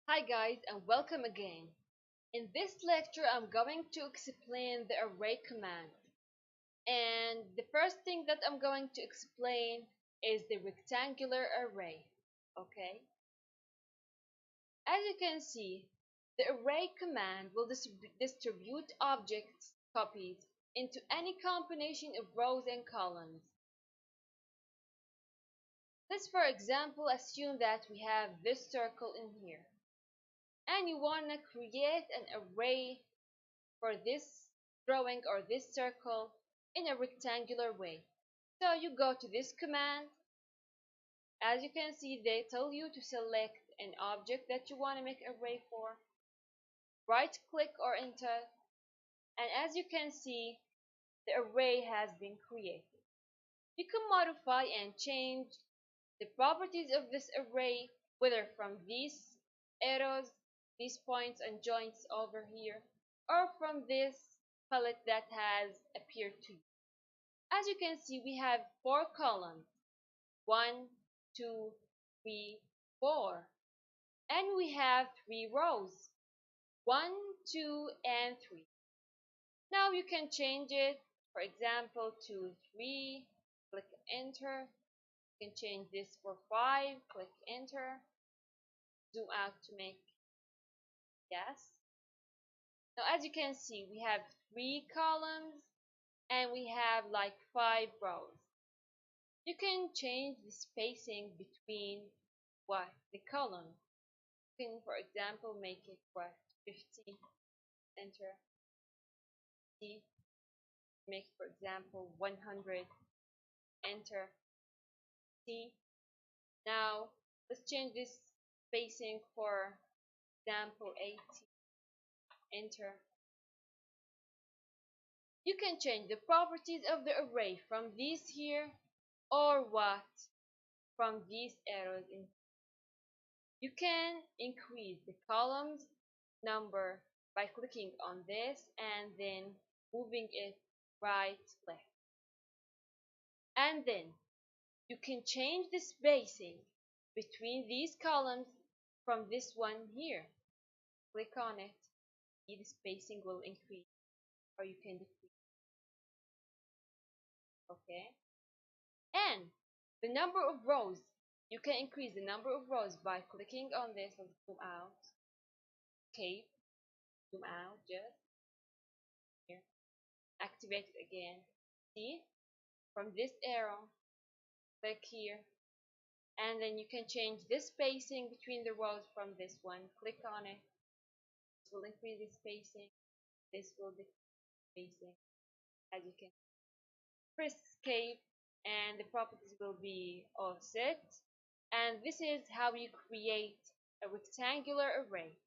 Hi guys and welcome again. In this lecture I'm going to explain the array command. And the first thing that I'm going to explain is the rectangular array. Okay? As you can see, the array command will distribute objects copies into any combination of rows and columns. Let's for example assume that we have this circle in here and you want to create an array for this drawing or this circle in a rectangular way. So you go to this command. As you can see, they tell you to select an object that you want to make array for. Right click or enter. And as you can see, the array has been created. You can modify and change the properties of this array, whether from these arrows, these points and joints over here, or from this palette that has appeared to you. As you can see, we have 4 columns. 1, 2, 3, 4. And we have 3 rows. 1, 2, and 3. Now you can change it, for example, to 3. Click enter. You can change this for 5. Click enter. Zoom out to make yes. Now as you can see, we have 3 columns and we have like 5 rows. You can change the spacing between the column. You can, for example, make it 50. Enter. C. Make, for example, 100. Enter. C. Now let's change this spacing for example 80. Enter. You can change the properties of the array from these here or from these arrows in. You can increase the columns number by clicking on this and then moving it right left. And then you can change the spacing between these columns from this one here. Click on it. See, the spacing will increase or you can decrease. Okay? And the number of rows, you can increase the number of rows by clicking on this and zoom out. Okay, zoom out just here. Activate it again. See? From this arrow, click here. And then you can change this spacing between the rows from this one. Click on it. This will increase the spacing. This will decrease the spacing. As you can press escape and the properties will be all set. And this is how you create a rectangular array.